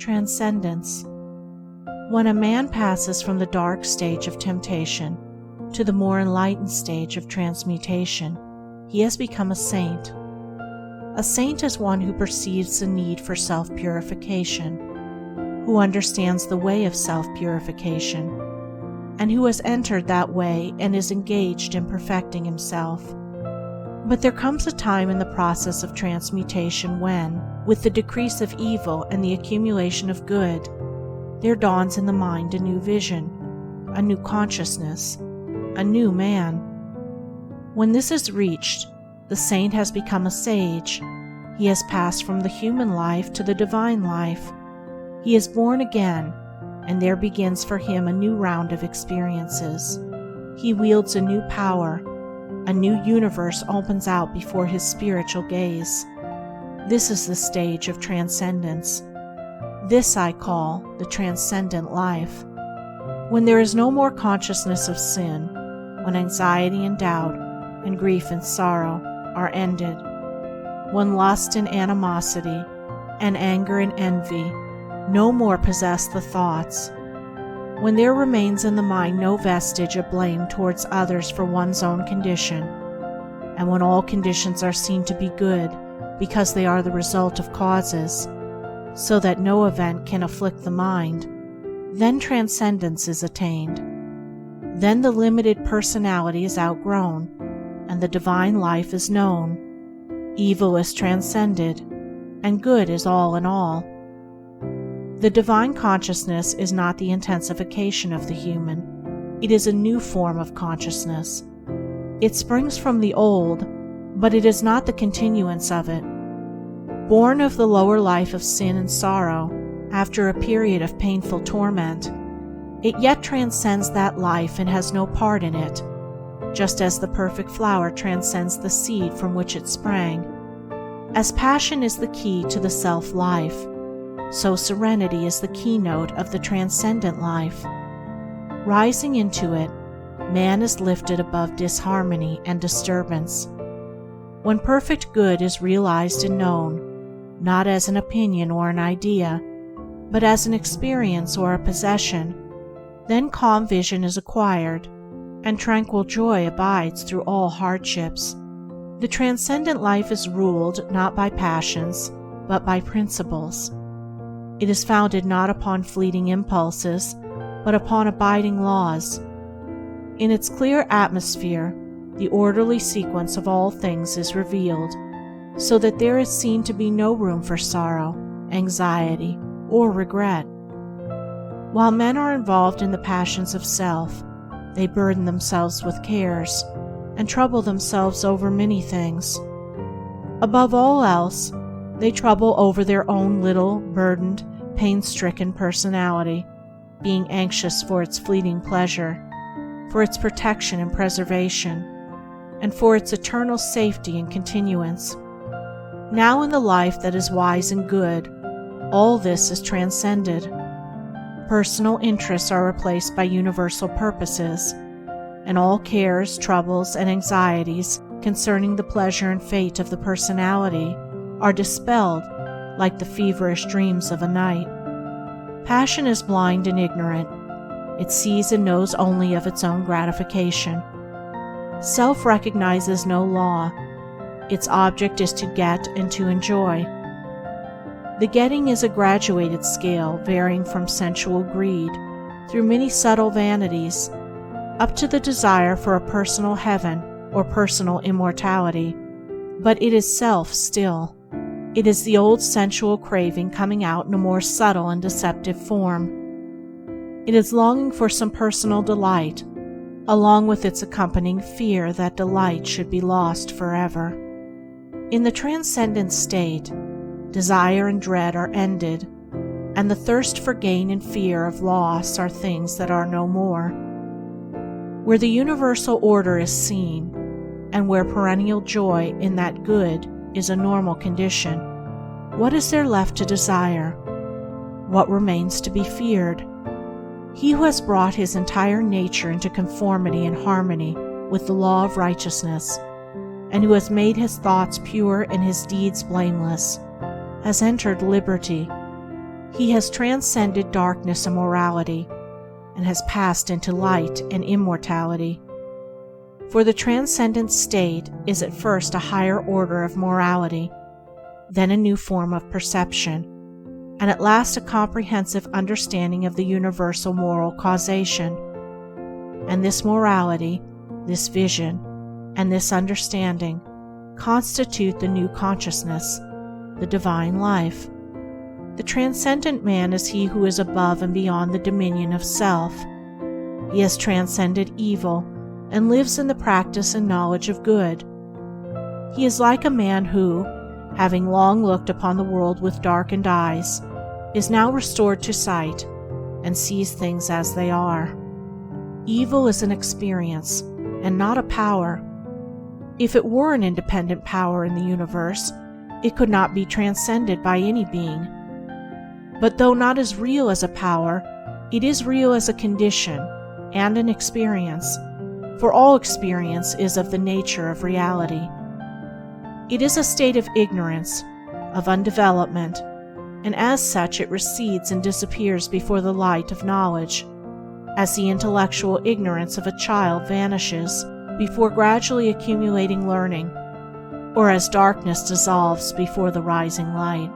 Transcendence. When a man passes from the dark stage of temptation to the more enlightened stage of transmutation, he has become a saint. A saint is one who perceives the need for self-purification, who understands the way of self-purification, and who has entered that way and is engaged in perfecting himself. But there comes a time in the process of transmutation when, with the decrease of evil and the accumulation of good, there dawns in the mind a new vision, a new consciousness, a new man. When this is reached, the saint has become a sage. He has passed from the human life to the divine life. He is born again, and there begins for him a new round of experiences. He wields a new power. A new universe opens out before his spiritual gaze. This is the stage of transcendence. This I call the transcendent life. When there is no more consciousness of sin, when anxiety and doubt and grief and sorrow are ended, when lust and animosity and anger and envy no more possess the thoughts, when there remains in the mind no vestige of blame towards others for one's own condition, and when all conditions are seen to be good because they are the result of causes, so that no event can afflict the mind, then transcendence is attained. Then the limited personality is outgrown, and the divine life is known. Evil is transcended, and good is all in all. The divine consciousness is not the intensification of the human. It is a new form of consciousness. It springs from the old, but it is not the continuance of it. Born of the lower life of sin and sorrow, after a period of painful torment, it yet transcends that life and has no part in it, just as the perfect flower transcends the seed from which it sprang. As passion is the key to the self-life, so serenity is the keynote of the transcendent life. Rising into it, man is lifted above disharmony and disturbance. When perfect good is realized and known, not as an opinion or an idea, but as an experience or a possession, then calm vision is acquired, and tranquil joy abides through all hardships. The transcendent life is ruled not by passions, but by principles. It is founded not upon fleeting impulses, but upon abiding laws. In its clear atmosphere, the orderly sequence of all things is revealed, so that there is seen to be no room for sorrow, anxiety, or regret. While men are involved in the passions of self, they burden themselves with cares, and trouble themselves over many things. Above all else, they trouble over their own little, burdened, pain-stricken personality, being anxious for its fleeting pleasure, for its protection and preservation, and for its eternal safety and continuance. Now in the life that is wise and good, all this is transcended. Personal interests are replaced by universal purposes, and all cares, troubles, and anxieties concerning the pleasure and fate of the personality are dispelled like the feverish dreams of a night. Passion is blind and ignorant. It sees and knows only of its own gratification. Self recognizes no law. Its object is to get and to enjoy. The getting is a graduated scale varying from sensual greed through many subtle vanities up to the desire for a personal heaven or personal immortality, but it is self still. It is the old sensual craving coming out in a more subtle and deceptive form. It is longing for some personal delight, along with its accompanying fear that delight should be lost forever. In the transcendent state, desire and dread are ended, and the thirst for gain and fear of loss are things that are no more. Where the universal order is seen, and where perennial joy in that good is a normal condition, what is there left to desire? What remains to be feared? He who has brought his entire nature into conformity and harmony with the law of righteousness, and who has made his thoughts pure and his deeds blameless, has entered liberty. He has transcended darkness and morality, and has passed into light and immortality. For the transcendent state is at first a higher order of morality, then a new form of perception, and at last a comprehensive understanding of the universal moral causation. And this morality, this vision, and this understanding constitute the new consciousness, the divine life. The transcendent man is he who is above and beyond the dominion of self. He has transcended evil and lives in the practice and knowledge of good. He is like a man who, having long looked upon the world with darkened eyes, is now restored to sight and sees things as they are. Evil is an experience and not a power. If it were an independent power in the universe, it could not be transcended by any being. But though not as real as a power, it is real as a condition and an experience, for all experience is of the nature of reality. It is a state of ignorance, of undevelopment, and as such it recedes and disappears before the light of knowledge, as the intellectual ignorance of a child vanishes before gradually accumulating learning, or as darkness dissolves before the rising light.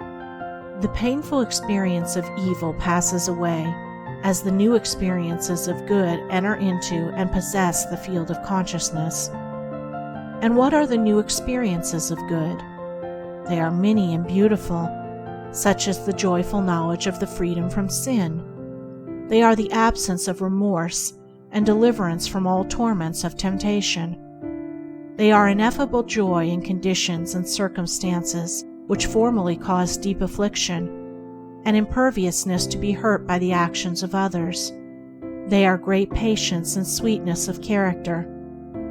The painful experience of evil passes away as the new experiences of good enter into and possess the field of consciousness. And what are the new experiences of good? They are many and beautiful, such as the joyful knowledge of the freedom from sin. They are the absence of remorse and deliverance from all torments of temptation. They are ineffable joy in conditions and circumstances which formerly caused deep affliction, and imperviousness to be hurt by the actions of others. They are great patience and sweetness of character,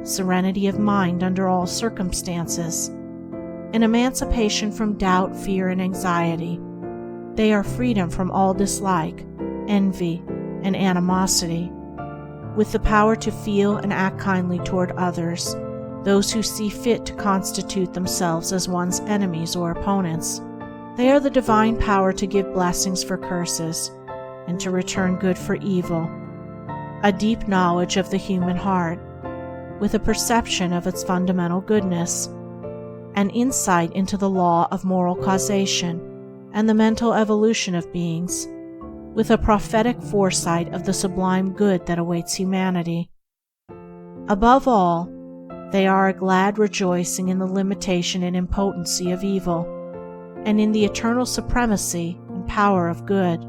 serenity of mind under all circumstances, and emancipation from doubt, fear, and anxiety. They are freedom from all dislike, envy, and animosity, with the power to feel and act kindly toward others, those who see fit to constitute themselves as one's enemies or opponents. They are the divine power to give blessings for curses, and to return good for evil, a deep knowledge of the human heart, with a perception of its fundamental goodness, an insight into the law of moral causation and the mental evolution of beings, with a prophetic foresight of the sublime good that awaits humanity. Above all, they are a glad rejoicing in the limitation and impotency of evil, and in the eternal supremacy and power of good.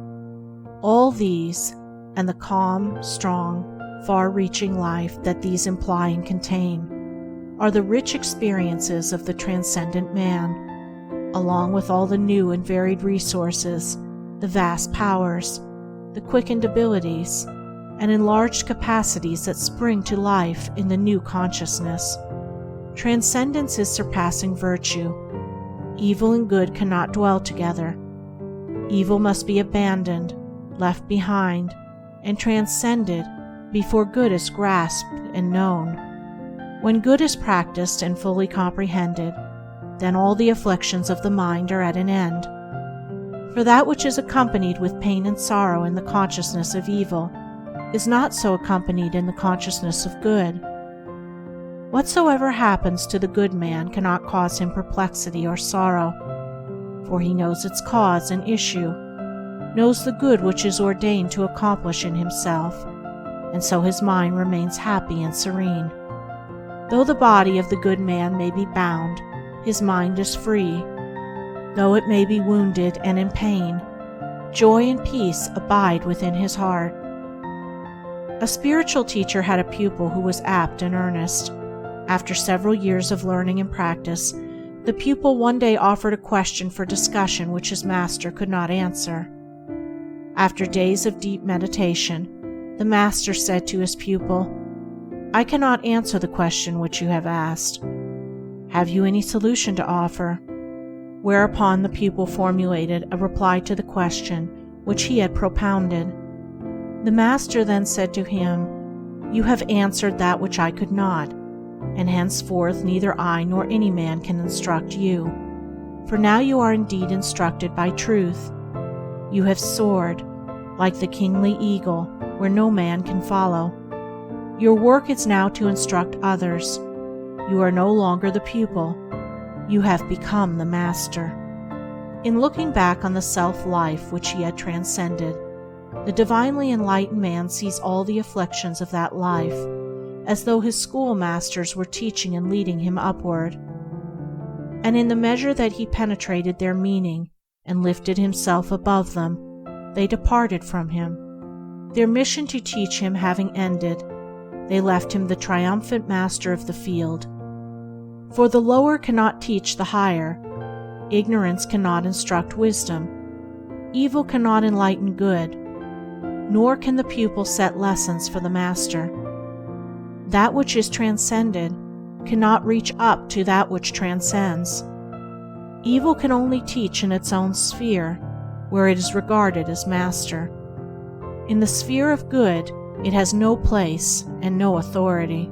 All these, and the calm, strong, far-reaching life that these imply and contain, are the rich experiences of the transcendent man, along with all the new and varied resources, the vast powers, the quickened abilities, and enlarged capacities that spring to life in the new consciousness. Transcendence is surpassing virtue. Evil and good cannot dwell together. Evil must be abandoned, left behind, and transcended before good is grasped and known. When good is practiced and fully comprehended, then all the afflictions of the mind are at an end. For that which is accompanied with pain and sorrow in the consciousness of evil is not so accompanied in the consciousness of good. Whatsoever happens to the good man cannot cause him perplexity or sorrow, for he knows its cause and issue, knows the good which is ordained to accomplish in himself, and so his mind remains happy and serene. Though the body of the good man may be bound, his mind is free. Though it may be wounded and in pain, joy and peace abide within his heart. A spiritual teacher had a pupil who was apt and earnest. After several years of learning and practice, the pupil one day offered a question for discussion which his master could not answer. After days of deep meditation, the master said to his pupil, "I cannot answer the question which you have asked. Have you any solution to offer?" Whereupon the pupil formulated a reply to the question which he had propounded. The master then said to him, "You have answered that which I could not, and henceforth neither I nor any man can instruct you, for now you are indeed instructed by truth. You have soared, like the kingly eagle, where no man can follow. Your work is now to instruct others. You are no longer the pupil. You have become the master. In looking back on the self-life which he had transcended, the divinely enlightened man sees all the afflictions of that life as though his schoolmasters were teaching and leading him upward. And in the measure that he penetrated their meaning and lifted himself above them, they departed from him. Their mission to teach him having ended, they left him the triumphant master of the field. For the lower cannot teach the higher, ignorance cannot instruct wisdom, evil cannot enlighten good, nor can the pupil set lessons for the master. That which is transcended cannot reach up to that which transcends. Evil can only teach in its own sphere, where it is regarded as master. In the sphere of good, it has no place and no authority.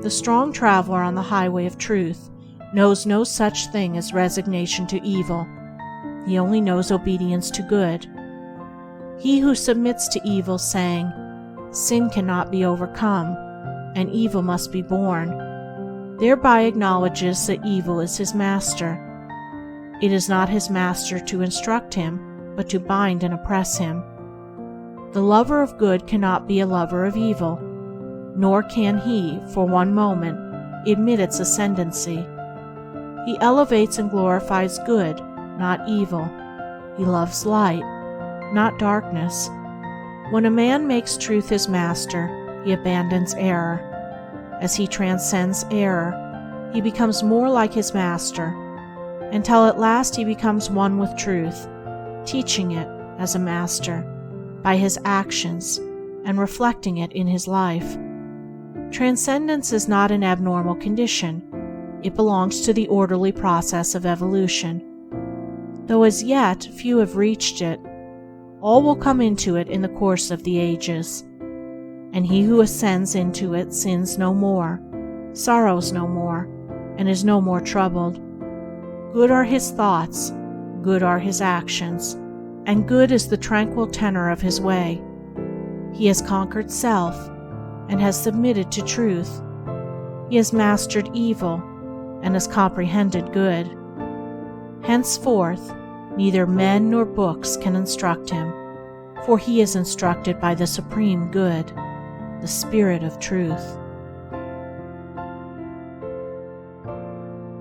The strong traveler on the highway of truth knows no such thing as resignation to evil. He only knows obedience to good. He who submits to evil, saying, "Sin cannot be overcome, and evil must be borne," thereby acknowledges that evil is his master. It is not his master to instruct him, but to bind and oppress him. The lover of good cannot be a lover of evil, nor can he, for one moment, admit its ascendancy. He elevates and glorifies good, not evil. He loves light, not darkness. When a man makes truth his master, he abandons error. As he transcends error, he becomes more like his master, until at last he becomes one with truth, teaching it as a master, by his actions, and reflecting it in his life. Transcendence is not an abnormal condition. It belongs to the orderly process of evolution. Though as yet few have reached it, all will come into it in the course of the ages. And he who ascends into it sins no more, sorrows no more, and is no more troubled. Good are his thoughts, good are his actions, and good is the tranquil tenor of his way. He has conquered self, and has submitted to truth. He has mastered evil, and has comprehended good. Henceforth, neither men nor books can instruct him, for he is instructed by the Supreme Good, the Spirit of Truth.